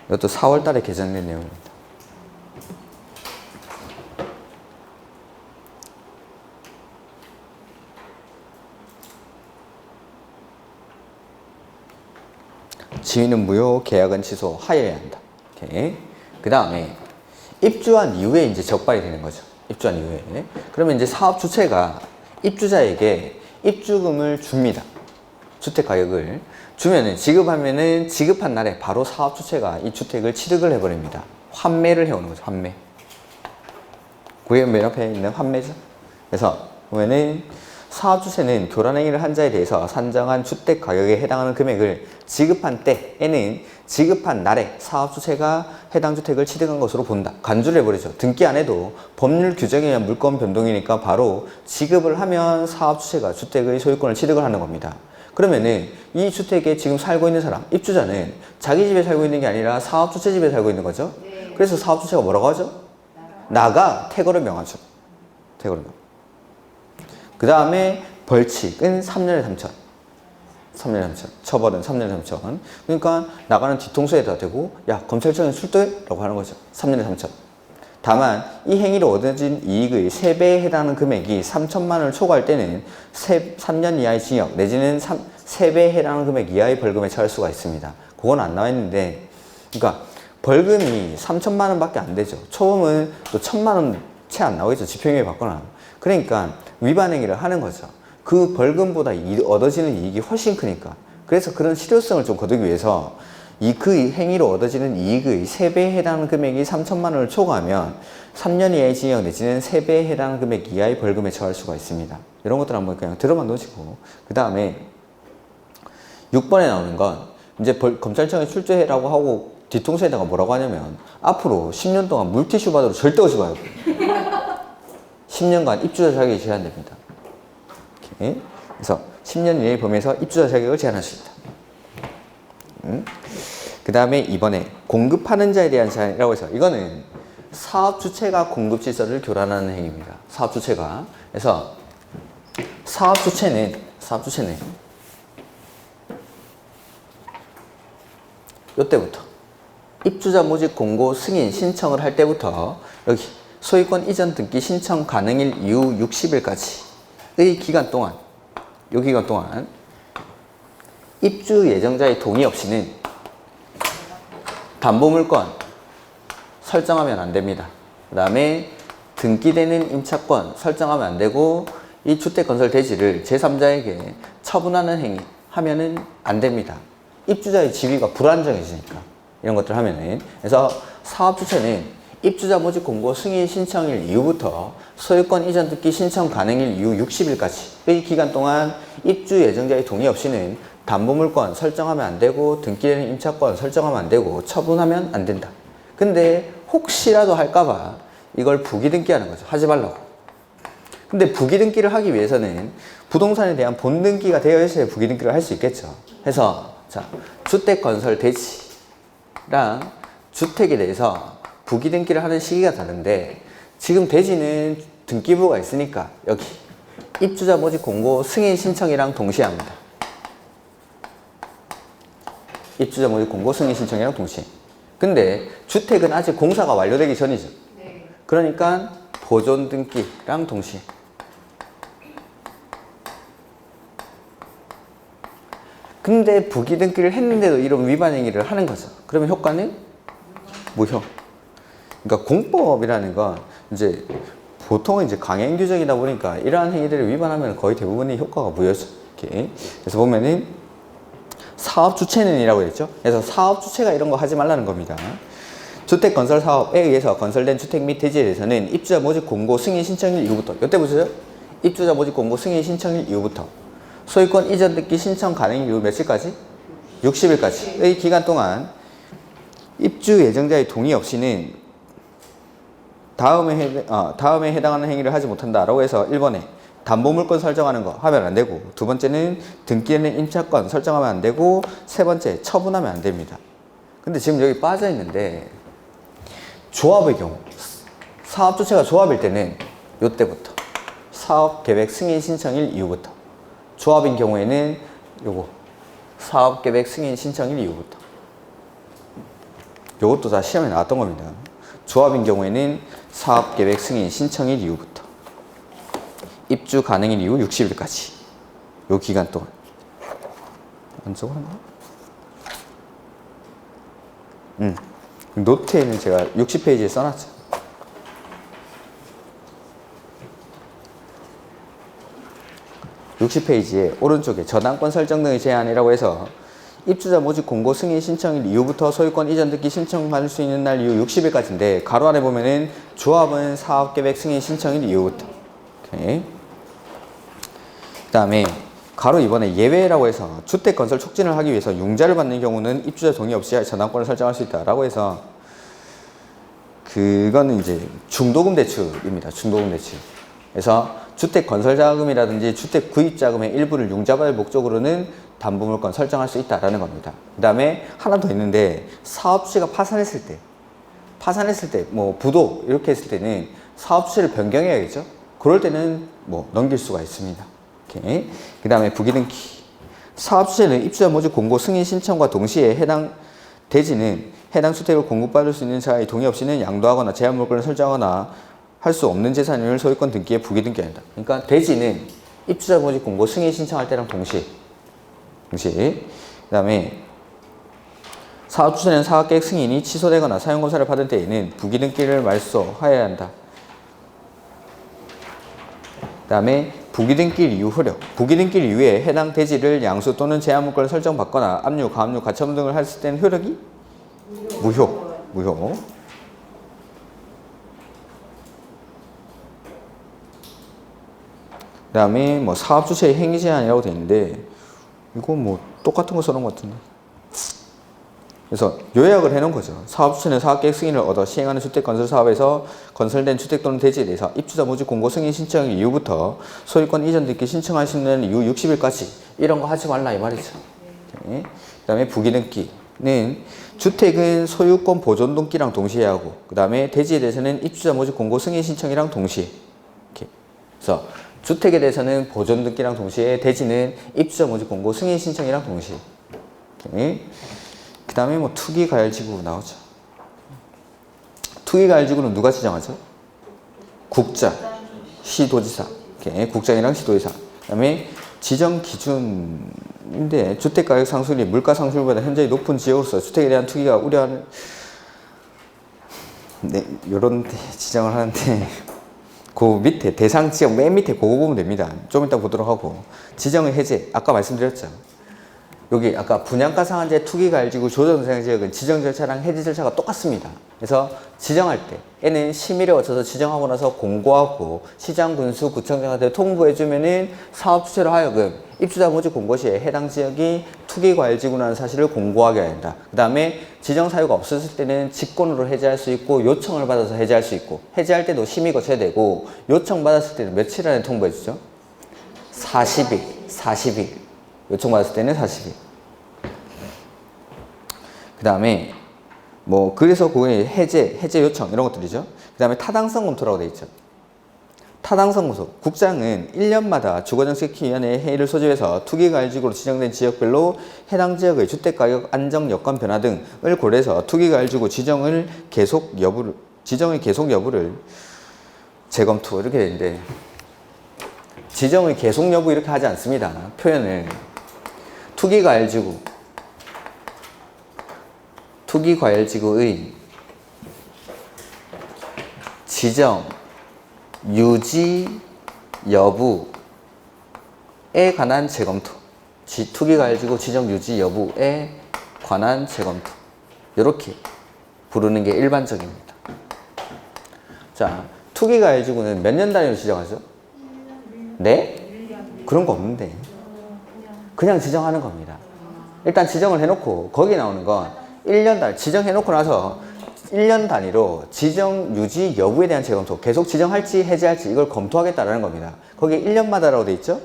이것도 4월 달에 개정된 내용입니다. 지위는 무효, 계약은 취소하여야 한다. 이렇게. 그 다음에 입주한 이후에 이제 적발이 되는 거죠. 입주한 이후에. 그러면 이제 사업 주체가 입주자에게 입주금을 줍니다. 주택 가격을 주면은 지급하면은 지급한 날에 바로 사업 주체가 이 주택을 취득을 해버립니다. 환매를 해오는 거죠. 환매. 그게 맨 앞에 있는 환매죠. 그래서 보면은 사업 주체는 교란행위를 한 자에 대해서 산정한 주택 가격에 해당하는 금액을 지급한 때에는 지급한 날에 사업 주체가 해당 주택을 취득한 것으로 본다. 간주를 해버리죠. 등기 안 해도 법률 규정에 의한 물권 변동이니까 바로 지급을 하면 사업 주체가 주택의 소유권을 취득을 하는 겁니다. 그러면은 이 주택에 지금 살고 있는 사람, 입주자는 자기 집에 살고 있는 게 아니라 사업 주체 집에 살고 있는 거죠. 그래서 사업 주체가 뭐라고 하죠? 나가 퇴거를 명하죠. 퇴거를 명. 그 다음에 벌칙은 3년에 3천. 3년에 3천. 처벌은 3년에 3천. 그러니까 나가는 뒤통수에다 대고 야 검찰청에 출두해? 라고 하는 거죠. 3년에 3천. 다만 이 행위로 얻어진 이익의 3배에 해당하는 금액이 3천만 원을 초과할 때는 3년 이하의 징역 내지는 3배에 해당하는 금액 이하의 벌금에 처할 수가 있습니다. 그건 안 나와 있는데, 그러니까 벌금이 3천만 원밖에 안 되죠. 초범은 또 1,000만 원 채 안 나오겠죠. 집행유예 받거나. 그러니까 위반 행위를 하는 거죠. 그 벌금보다 얻어지는 이익이 훨씬 크니까. 그래서 그런 실효성을 좀 거두기 위해서 그 행위로 얻어지는 이익의 3배에 해당하는 금액이 3천만 원을 초과하면 3년 이하의 징역 내지는 3배에 해당하는 금액 이하의 벌금에 처할 수가 있습니다. 이런 것들 한번 그냥 들어만 놓으시고, 그 다음에 6번에 나오는 건 이제 검찰청에 출두해라고 하고 뒤통수에다가 뭐라고 하냐면 앞으로 10년 동안 물티슈 바다로 절대 오지 마요. 10년간 입주자 자격이 제한됩니다. 이렇게. 그래서 10년 이내의 범위에서 입주자 자격을 제한할 수 있다. 그 다음에 이번에 공급하는 자에 대한 제한이라고 해서 이거는 사업 주체가 공급 질서를 교란하는 행위입니다. 사업 주체가. 그래서 사업 주체는 요때부터 입주자 모집 공고 승인 신청을 할 때부터 여기 소유권 이전 등기 신청 가능일 이후 60일까지의 기간 동안, 요 기간 동안 입주 예정자의 동의 없이는 담보물건 설정하면 안 됩니다. 그 다음에 등기되는 임차권 설정하면 안 되고 이 주택 건설 대지를 제3자에게 처분하는 행위 하면은 안 됩니다. 입주자의 지위가 불안정해지니까 이런 것들 하면은. 그래서 사업 주체는 입주자 모집 공고 승인 신청일 이후부터 소유권 이전 등기 신청 가능일 이후 60일까지의 기간 동안 입주 예정자의 동의 없이는 담보물권 설정하면 안 되고 등기되는 임차권 설정하면 안 되고 처분하면 안 된다. 근데 혹시라도 할까봐 이걸 부기등기하는 거죠. 하지 말라고. 근데 부기등기를 하기 위해서는 부동산에 대한 본등기가 되어 있어야 부기등기를 할 수 있겠죠. 해서 자, 주택 건설 대지랑 주택에 대해서 부기등기를 하는 시기가 다른데 지금 대지는 등기부가 있으니까 여기 입주자 모집 공고 승인 신청이랑 동시에 합니다. 입주자 모집 공고 승인 신청이랑 동시에. 근데 주택은 아직 공사가 완료되기 전이죠. 네. 그러니까 보존 등기랑 동시에. 근데 부기등기를 했는데도 이런 위반 행위를 하는 거죠. 그러면 효과는 무효. 그러니까 공법이라는 건 이제 보통은 이제 강행 규정이다 보니까 이러한 행위들을 위반하면 거의 대부분의 효과가 무효죠. 이렇게. 그래서 보면은 사업 주체는이라고 했죠. 그래서 사업 주체가 이런 거 하지 말라는 겁니다. 주택 건설 사업에 의해서 건설된 주택 및 대지에 대해서는 입주자 모집 공고 승인 신청일 이후부터, 이때 보세요. 입주자 모집 공고 승인 신청일 이후부터 소유권 이전 등기 신청 가능 이후 며칠까지? 60일까지의 기간 동안 입주 예정자의 동의 없이는 다음에 해당하는 행위를 하지 못한다라고 해서 1번에 담보물건 설정하는 거 하면 안 되고, 두 번째는 등기에는 임차권 설정하면 안 되고, 세 번째 처분하면 안 됩니다. 근데 지금 여기 빠져 있는데 조합의 경우, 사업 주체가 조합일 때는 요때부터 사업 계획 승인 신청일 이후부터, 조합인 경우에는 요거 사업 계획 승인 신청일 이후부터. 요것도 다 시험에 나왔던 겁니다. 조합인 경우에는 사업 계획 승인 신청일 이후부터 입주 가능일 이후 60일까지 요 기간 동안. 안쪽으로 한가? 노트에는 제가 60페이지에 써놨죠. (60페이지에) 오른쪽에 저당권 설정 등의 제한이라고 해서 입주자 모집 공고 승인 신청일 이후부터 소유권 이전 등기 신청받을 수 있는 날 이후 60일까지인데 가로 안에 보면은 조합은 사업계획 승인 신청일 이후부터. 오케이. 그 다음에 가로 2번에 예외라고 해서 주택 건설 촉진을 하기 위해서 융자를 받는 경우는 입주자 동의 없이 저당권을 설정할 수 있다라고 해서 그거는 이제 중도금 대출입니다. 중도금 대출. 그래서 주택 건설 자금이라든지 주택 구입 자금의 일부를 융자받을 목적으로는 담보물건 설정할 수 있다라는 겁니다. 그 다음에 하나 더 있는데 사업주체가 파산했을 때 뭐 부도 이렇게 했을 때는 사업주체를 변경해야겠죠. 그럴 때는 뭐 넘길 수가 있습니다. 오케이. 그 다음에 부기등기. 사업주체는 입주자 모집 공고 승인 신청과 동시에 해당 대지는 해당 주택을 공급받을 수 있는 자의 동의 없이는 양도하거나 제한 물건을 설정하거나 할 수 없는 재산을 소유권 등기에 부기등기한다. 그러니까 대지는 입주자 모집 공고 승인 신청할 때랑 동시에. 그 다음에 사업 추진은 사업계획 승인이 취소되거나 사용검사를 받을 때에는 부기등기를 말소하여야 한다. 그 다음에 부기등기 이유 효력. 부기등기 이후에 해당 대지를 양수 또는 제한 물건을 설정받거나 압류, 가압류, 가처분 등을 했을 때는 효력이 무효. 그 다음에 뭐 사업 주체의 행위 제한이라고 되어 있는데 이거 뭐 똑같은 거 써놓은 것 같은데. 그래서 요약을 해놓은 거죠. 사업 주체는 사업계획 승인을 얻어 시행하는 주택건설 사업에서 건설된 주택 또는 대지에 대해서 입주자 모집 공고 승인 신청 이후부터 소유권 이전 등기 신청하시는 이후 60일까지 이런 거 하지 말라 이 말이죠. 네. 그 다음에 부기등기는 주택은 소유권 보존 등기랑 동시에 하고 그 다음에 대지에 대해서는 입주자 모집 공고 승인 신청이랑 동시에 이렇게. 그래서 주택에 대해서는 보존 등기랑 동시에 대지는 입주자 모집 공고 승인 신청이랑 동시에. 이렇게. 그 다음에 뭐 투기가열지구 나오죠. 투기가열지구는 누가 지정하죠? 국장, 시도지사. 이렇게 국장이랑 시도지사. 그 다음에 지정 기준인데 주택가격 상승률이 물가 상승률보다 현저히 높은 지역으로서 주택에 대한 투기가 우려하는 네, 요런 데 지정을 하는데 그 밑에 대상 지역 맨 밑에 그거 보면 됩니다. 좀 이따 보도록 하고 지정의 해제 아까 말씀드렸죠. 여기 아까 분양가 상한제 투기가열지구 조정대상지역은 지정 절차랑 해제 절차가 똑같습니다. 그래서 지정할 때에는 심의를 거쳐서 지정하고 나서 공고하고 시장, 군수, 구청장한테 통보해주면은 사업주체로 하여금 입주자 모집 공고 시에 해당 지역이 투기과열지구라는 사실을 공고하게 해야 된다. 그 다음에 지정 사유가 없었을 때는 직권으로 해제할 수 있고 요청을 받아서 해제할 수 있고 해제할 때도 심의 거쳐야 되고 요청받았을 때는 며칠 안에 통보해주죠? 40일. 요청받았을 때는 40일. 그 다음에 뭐 그래서 그게 해제 요청 이런 것들이죠. 그 다음에 타당성 검토라고 돼 있죠. 타당성 검토. 국장은 1년마다 주거정책위원회의 회의를 소집해서 투기가열지구로 지정된 지역별로 해당 지역의 주택가격 안정 여건 변화 등을 고려해서 투기가열지구 지정의 계속 여부를 재검토 이렇게 되는데 지정의 계속 여부 이렇게 하지 않습니다. 표현을 투기과열지구의 지정, 유지 여부에 관한 재검토. 투기과열지구 지정, 유지 여부에 관한 재검토. 이렇게 부르는 게 일반적입니다. 자, 투기과열지구는 몇 년 단위로 지정하죠? 네? 그런 거 없는데. 그냥 지정하는 겁니다. 일단 지정을 해놓고 거기 나오는 건 1년 단위 지정해놓고 나서 1년 단위로 지정 유지 여부에 대한 재검토 계속 지정할지 해제할지 이걸 검토하겠다라는 겁니다. 거기 1년마다라고 돼 있죠?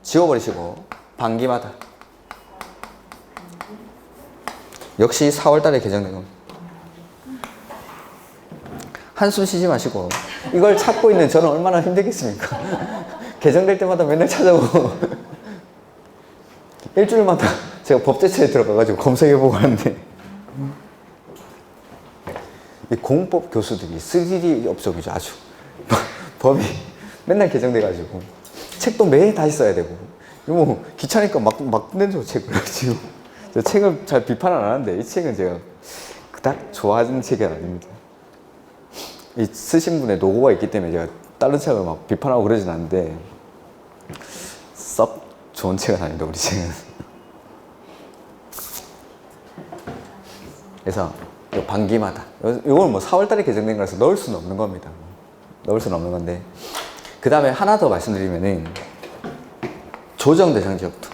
지워버리시고 반기마다 역시 4월 달에 개정된 겁니다. 한숨 쉬지 마시고 이걸 찾고 있는 저는 얼마나 힘들겠습니까? 개정될 때마다 맨날 찾아보고 일주일마다 제가 법제처에 들어가가지고 검색해보고 하는데 이 공법 교수들이 3D 업적이죠. 아주 법이 맨날 개정돼가지고 책도 매일 다시 써야 되고 뭐 귀찮으니까 막 낸죠 책을. 지금 저 책을 잘 비판을 안 하는데 이 책은 제가 그닥 좋아하는 책이 아닙니다. 이 쓰신 분의 노고가 있기 때문에 제가 다른 책을 막 비판하고 그러진 않는데 썩 좋은 책은 아닙니다. 우리 책은. 그래서 반기마다 이건 뭐 4월달에 개정된 거라서 넣을 수는 없는 겁니다. 넣을 수는 없는 건데 그 다음에 하나 더 말씀드리면은 조정 대상 지역도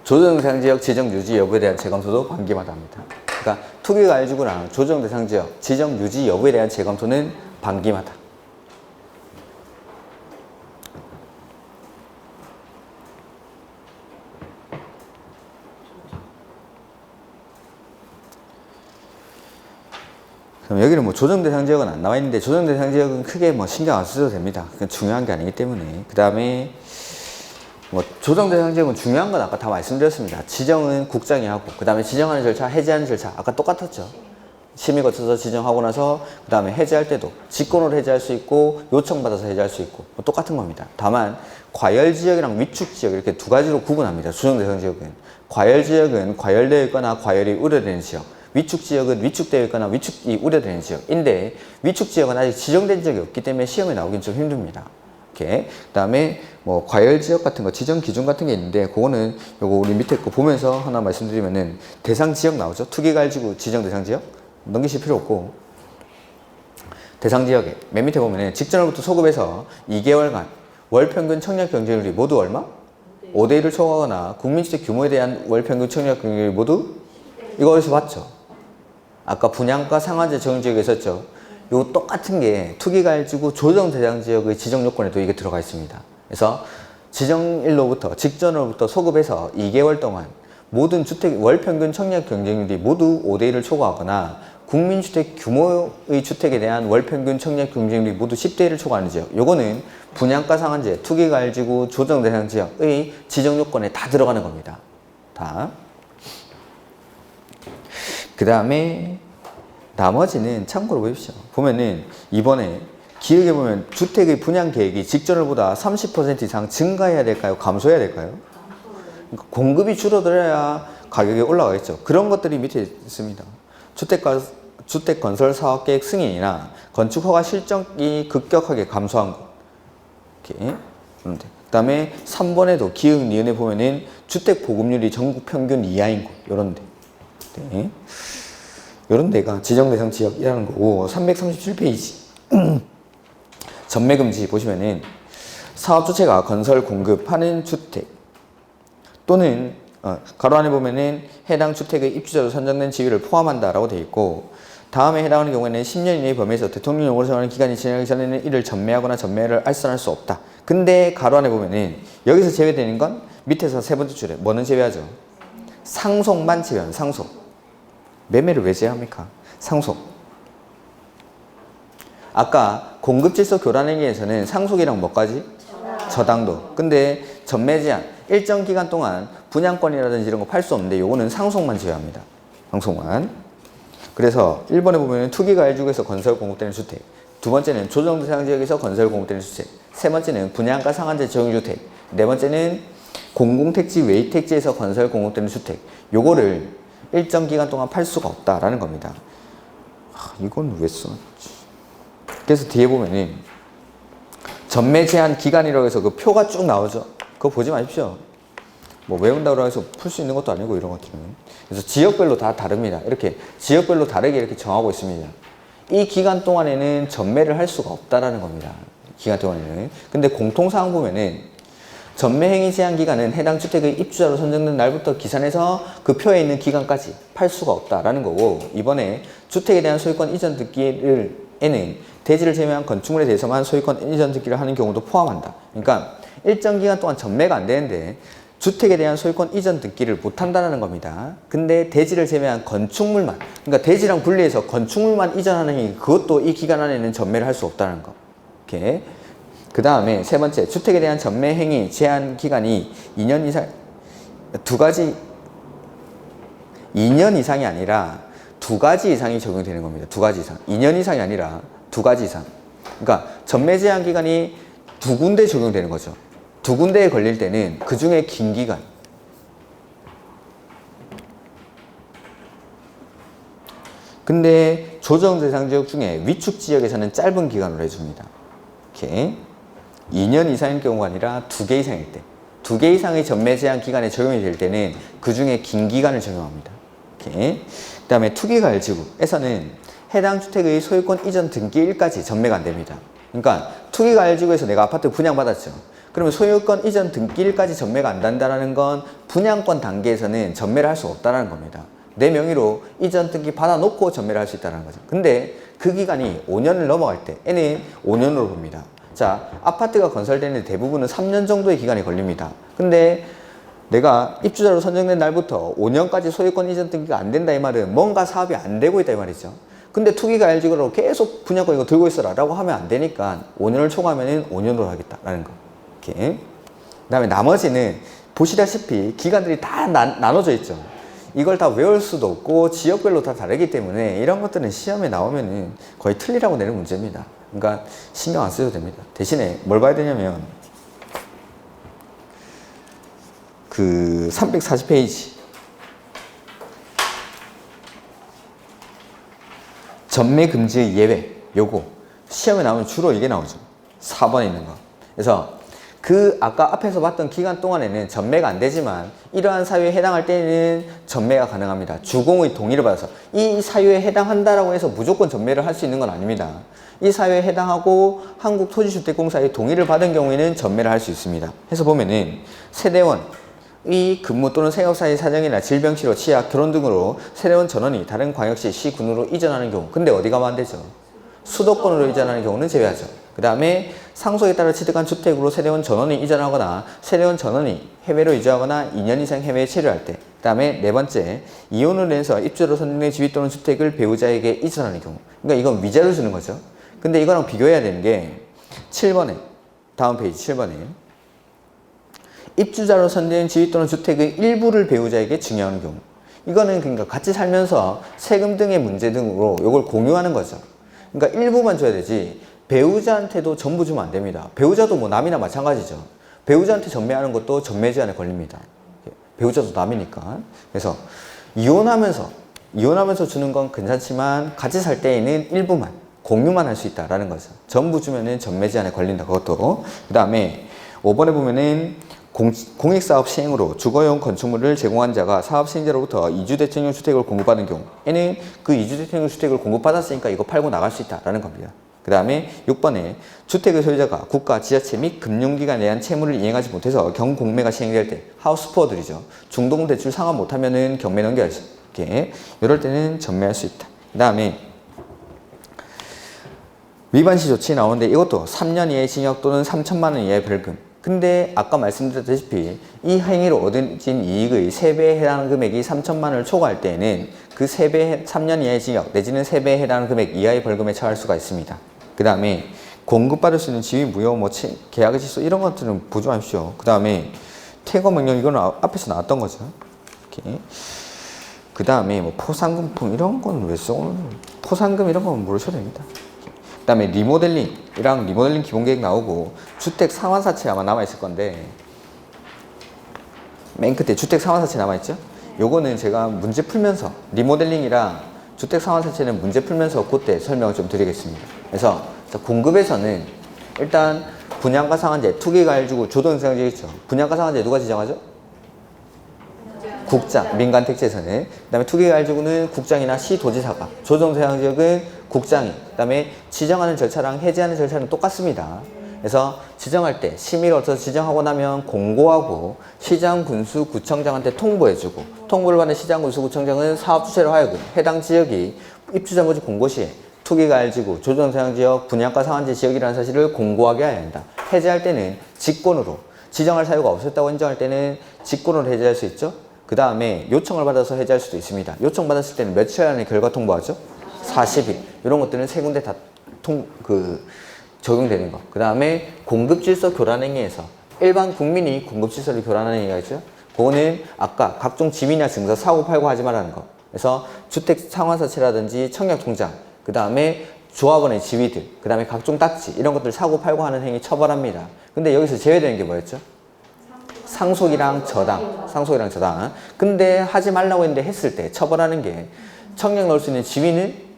조정 대상 지역 지정 유지 여부에 대한 재검토도 반기마다 합니다. 그러니까 투기가열지구랑 조정 대상 지역 지정 유지 여부에 대한 재검토는 반기마다. 그럼 여기는 뭐 조정 대상 지역은 안 나와 있는데 조정 대상 지역은 크게 뭐 신경 안 쓰셔도 됩니다. 그건 중요한 게 아니기 때문에. 그 다음에 뭐 조정 대상 지역은 중요한 건 아까 다 말씀드렸습니다. 지정은 국장이 하고 그 다음에 지정하는 절차, 해제하는 절차 아까 똑같았죠. 심의 거쳐서 지정하고 나서 그 다음에 해제할 때도 직권으로 해제할 수 있고 요청받아서 해제할 수 있고 뭐 똑같은 겁니다. 다만 과열 지역이랑 위축 지역 이렇게 두 가지로 구분합니다. 조정 대상 지역은 과열지역은 과열되어 있거나 과열이 우려되는 지역, 위축지역은 위축되어 있거나 위축이 우려되는 지역인데 위축지역은 아직 지정된 지역이 없기 때문에 시험에 나오긴 좀 힘듭니다. 이렇게. 그 다음에 뭐 과열지역 같은 거 지정 기준 같은 게 있는데 그거는 요거 우리 밑에 거 보면서 하나 말씀드리면은 대상지역 나오죠. 투기가열지구 지정 대상지역 넘기실 필요 없고 대상지역에 맨 밑에 보면은 직전월부터 소급해서 2개월간 월평균 청약 경쟁률이 모두 얼마? 5대 1을 초과하거나 국민주택 규모에 대한 월평균 청약 경쟁률이 모두 이거 어디서 봤죠? 아까 분양가 상한제 적용지역에 있었죠. 요 똑같은 게 투기가열지구 조정 대상지역의 지정 요건에도 이게 들어가 있습니다. 그래서 지정일로부터 직전으로부터 소급해서 2개월 동안 모든 주택 월평균 청약 경쟁률이 모두 5대 1을 초과하거나 국민주택 규모의 주택에 대한 월평균 청약 경쟁률이 모두 10대 1을 초과하는 지역. 요거는 분양가 상한제, 투기가열지구 조정 대상 지역의 지정 요건에 다 들어가는 겁니다. 다. 그 다음에 나머지는 참고로 보십시오. 보면은 이번에 기획에 보면 주택의 분양 계획이 직전보다 30% 이상 증가해야 될까요? 감소해야 될까요? 그러니까 공급이 줄어들어야 가격이 올라가겠죠. 그런 것들이 밑에 있습니다. 주택 건설 사업 계획 승인이나 건축 허가 실적이 급격하게 감소한 것. 이렇게. 그 다음에 3번에도 기획 니은에 보면은 주택 보급률이 전국 평균 이하인 곳. 요런 데. 네. 요런 데가 지정 대상 지역이라는 거고 337페이지 전매금지 보시면은 사업주체가 건설 공급하는 주택 또는 가로 안에 보면은 해당 주택의 입주자로 선정된 지위를 포함한다라고 되어 있고 다음에 해당하는 경우에는 10년 이내의 범위에서 대통령령으로 정하는 기간이 지나기 전에는 이를 전매하거나 전매를 알선할 수 없다. 근데 가로 안에 보면은 여기서 제외되는 건 밑에서 세 번째 줄에 뭐는 제외하죠? 상속만 제외하는 상속. 매매를 왜 제외합니까? 상속. 아까 공급질서 교란행위에서는 상속이랑 뭐까지? 저당도. 근데 전매 제한 일정 기간 동안 분양권이라든지 이런 거 팔 수 없는데 요거는 상속만 제외합니다. 상속만. 그래서 1번에 보면 투기가열지구에서 건설 공급되는 주택, 두 번째는 조정 대상 지역에서 건설 공급되는 주택, 세 번째는 분양가 상한제 적용주택, 네 번째는 공공택지 외택지에서 건설 공급되는 주택. 요거를 일정 기간 동안 팔 수가 없다라는 겁니다. 이건 왜 썼지? 그래서 뒤에 보면은 전매 제한 기간이라고 해서 그 표가 쭉 나오죠. 그거 보지 마십시오. 뭐 외운다고 해서 풀 수 있는 것도 아니고 이런 것들은. 그래서 지역별로 다 다릅니다. 이렇게 지역별로 다르게 이렇게 정하고 있습니다. 이 기간 동안에는 전매를 할 수가 없다라는 겁니다. 기간 동안에는. 근데 공통사항 보면은 전매행위 제한 기간은 해당 주택의 입주자로 선정된 날부터 기산해서 그 표에 있는 기간까지 팔 수가 없다라는 거고 이번에 주택에 대한 소유권 이전 등기에는 대지를 제외한 건축물에 대해서만 소유권 이전 등기를 하는 경우도 포함한다. 그러니까 일정 기간 동안 전매가 안 되는데 주택에 대한 소유권 이전 등기를 못 한다는 겁니다. 근데 대지를 제외한 건축물만, 그러니까 대지랑 분리해서 건축물만 이전하는 행위, 그것도 이 기간 안에는 전매를 할 수 없다는 거. 이렇게. 그 다음에 세 번째, 주택에 대한 전매 행위 제한 기간이 2년 이상, 2년 이상이 아니라 2가지 이상이 적용되는 겁니다. 2가지 이상. 2년 이상이 아니라 2가지 이상. 그러니까 전매 제한 기간이 2군데 적용되는 거죠. 2군데에 걸릴 때는 그 중에 긴 기간. 근데 조정 대상 지역 중에 위축 지역에서는 짧은 기간으로 해줍니다. 이렇게. 2년 이상일 경우가 아니라 2개 이상일 때. 2개 이상의 전매 제한 기간에 적용이 될 때는 그 중에 긴 기간을 적용합니다. 이렇게. 그 다음에 투기가열지구에서는 해당 주택의 소유권 이전 등기일까지 전매가 안 됩니다. 그러니까 투기가열지구에서 내가 아파트 분양받았죠. 그러면 소유권 이전 등기일까지 전매가 안 된다는 건 분양권 단계에서는 전매를 할 수 없다는 겁니다. 내 명의로 이전 등기 받아놓고 전매를 할 수 있다는 거죠. 근데 그 기간이 5년을 넘어갈 때에는 5년으로 봅니다. 자, 아파트가 건설되는 대부분은 3년 정도의 기간이 걸립니다. 근데 내가 입주자로 선정된 날부터 5년까지 소유권 이전 등기가 안 된다 이 말은 뭔가 사업이 안 되고 있다 이 말이죠. 근데 투기가열지구로 계속 분양권 이거 들고 있어라 라고 하면 안 되니까 5년을 초과하면 5년으로 하겠다라는 거. 이렇게. 그 다음에 나머지는 보시다시피 기간들이 다 나눠져 있죠. 이걸 다 외울 수도 없고 지역별로 다 다르기 때문에 이런 것들은 시험에 나오면은 거의 틀리라고 내는 문제입니다. 그러니까 신경 안 쓰셔도 됩니다. 대신에 뭘 봐야 되냐면 그 340페이지 전매 금지의 예외, 요거 시험에 나오면 주로 이게 나오죠. 4번에 있는 거. 그래서 그 아까 앞에서 봤던 기간 동안에는 전매가 안 되지만 이러한 사유에 해당할 때는 전매가 가능합니다. 주공의 동의를 받아서 이 사유에 해당한다라고 해서 무조건 전매를 할 수 있는 건 아닙니다. 이 사유에 해당하고 한국토지주택공사의 동의를 받은 경우에는 전매를 할 수 있습니다. 해서 보면은 세대원 이 근무 또는 생업사의 사정이나 질병 치료, 치약, 결혼 등으로 세대원 전원이 다른 광역시, 시, 군으로 이전하는 경우, 근데 어디 가면 안 되죠? 수도권으로 이전하는 경우는 제외하죠. 그 다음에 상속에 따라 취득한 주택으로 세대원 전원이 이전하거나 세대원 전원이 해외로 이주하거나 2년 이상 해외에 체류할 때. 그 다음에 네 번째, 이혼을 해서 입주로 선정된 집이 또는 주택을 배우자에게 이전하는 경우. 그러니까 이건 위자료 주는 거죠. 근데 이거랑 비교해야 되는 게 7번에, 다음 페이지 7번에 입주자로 선정된 집이 또는 주택의 일부를 배우자에게 증여하는 경우. 이거는 그러니까 같이 살면서 세금 등의 문제 등으로 이걸 공유하는 거죠. 그러니까 일부만 줘야 되지 배우자한테도 전부 주면 안 됩니다. 배우자도 뭐 남이나 마찬가지죠. 배우자한테 전매하는 것도 전매 제한에 걸립니다. 배우자도 남이니까. 그래서 이혼하면서 주는 건 괜찮지만 같이 살 때에는 일부만 공유만 할 수 있다라는 거죠. 전부 주면은 전매 제한에 걸린다. 그것도. 그 다음에 5번에 보면은 공익사업 시행으로 주거용 건축물을 제공한 자가 사업 시행자로부터 이주대청용 주택을 공급받은 경우에는 그 이주대청용 주택을 공급받았으니까 이거 팔고 나갈 수 있다라는 겁니다. 그 다음에 6번에 주택의 소유자가 국가, 지자체 및 금융기관에 대한 채무를 이행하지 못해서 경공매가 시행될 때 하우스푸어들이죠. 중도금대출 상환 못하면은 경매 넘겨야죠. 이렇게 이럴 때는 전매할 수 있다. 그 다음에 위반시 조치 나오는데 이것도 3년 이하의 징역 또는 3천만 원 이하의 벌금. 근데 아까 말씀드렸다시피 이 행위로 얻은 이익의 3배에 해당하는 금액이 3천만 원을 초과할 때에는 그 3배, 3년 이하의 징역 내지는 3배에 해당하는 금액 이하의 벌금에 처할 수가 있습니다. 그 다음에 공급받을 수 있는 지위 무효, 계약의 취소 이런 것들은 보지 마십시오. 그 다음에 퇴거 명령 이거는 앞에서 나왔던 거죠. 이렇게. 그 다음에 뭐 포상금품 이런 건 왜 써? 포상금 이런 건 모르셔도 됩니다. 그 다음에 리모델링 기본계획 나오고 주택 상환사채 아마 남아있을 건데 맨 끝에 주택 상환사채 남아있죠? 요거는 제가 문제 풀면서 리모델링이랑 주택 상환사채는 문제 풀면서 그때 설명을 좀 드리겠습니다. 그래서 공급에서는 일단 분양가 상한제, 투기가해주고 조정생활제 있죠. 분양가 상한제 누가 지정하죠? 국장, 민간택지에서는. 그 다음에 투기가해주고는 국장이나 시도지사가, 조정생활지역은 국장이, 그 다음에 지정하는 절차랑 해제하는 절차는 똑같습니다. 그래서 지정할 때 심의를 거쳐서 지정하고 나면 공고하고 시장, 군수, 구청장한테 통보해주고 통보를 받은 시장, 군수, 구청장은 사업주체로 하여금 해당 지역이 입주자 모집 공고 시에 투기가해지구, 조정생활지역, 분양가 상한제 지역이라는 사실을 공고하게 해야 한다. 해제할 때는 직권으로 지정할 사유가 없었다고 인정할 때는 직권으로 해제할 수 있죠. 그 다음에 요청을 받아서 해제할 수도 있습니다. 요청받았을 때는 며칠 안에 결과 통보하죠? 40일. 이런 것들은 세 군데 다 적용되는 거. 그 다음에 공급질서 교란행위에서 일반 국민이 공급질서를 교란하는 행위가 있죠? 그거는 아까 각종 지위나 증서 사고 팔고 하지 말라는 거. 그래서 주택 상환사채라든지 청약통장, 그 다음에 조합원의 지위들, 그 다음에 각종 딱지 이런 것들 사고 팔고 하는 행위 처벌합니다. 근데 여기서 제외되는 게 뭐였죠? 상속이랑 저당. 근데 하지 말라고 했는데 했을 때 처벌하는 게 청약 넣을 수 있는 지위는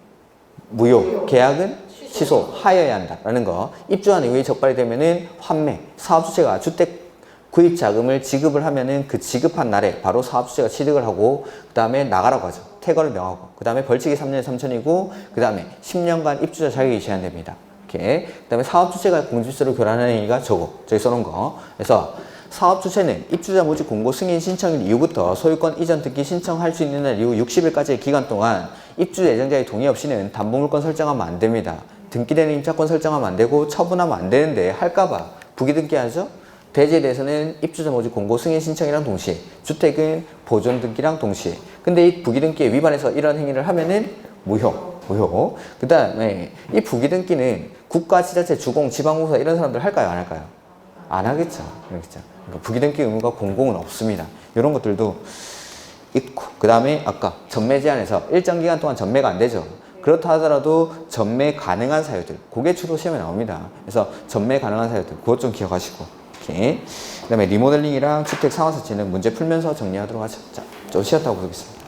무효, 계약은 취소하여야 한다라는 거. 입주한 이후에 적발이 되면은 환매, 사업주체가 주택 구입 자금을 지급을 하면은 그 지급한 날에 바로 사업주체가 취득을 하고 그 다음에 나가라고 하죠. 퇴거를 명하고 그 다음에 벌칙이 3년에 3천이고 그 다음에 10년간 입주자 자격이 제한됩니다. 이렇게. 그 다음에 사업주체가 공집수를 교란하는 행위가 저기 써놓은 거. 그래서 사업주체는 입주자 모집 공고 승인 신청일 이후부터 소유권 이전 등기 신청할 수 있는 날 이후 60일까지의 기간 동안 입주 예정자의 동의 없이는 담보물권 설정하면 안 됩니다. 등기되는 임차권 설정하면 안 되고 처분하면 안 되는데 할까봐 부기등기하죠? 대지에 대해서는 입주자 모집 공고 승인 신청이랑 동시에 주택은 보존 등기랑 동시에. 근데 이 부기등기에 위반해서 이런 행위를 하면은 무효. 그 다음에 이 부기등기는 국가, 지자체, 주공, 지방공사 이런 사람들 할까요? 안 할까요? 안 하겠죠. 그러니까 부기등기 의무가 공공은 없습니다. 이런 것들도 있고. 그 다음에 아까 전매 제한에서 일정 기간 동안 전매가 안 되죠. 그렇다 하더라도 전매 가능한 사유들, 그게 주로 시험에 나옵니다. 그래서 전매 가능한 사유들, 그것 좀 기억하시고. 이렇게. 그 다음에 리모델링이랑 주택 상환사채는 문제 풀면서 정리하도록 하죠. 자, 좀 쉬었다고 보겠습니다.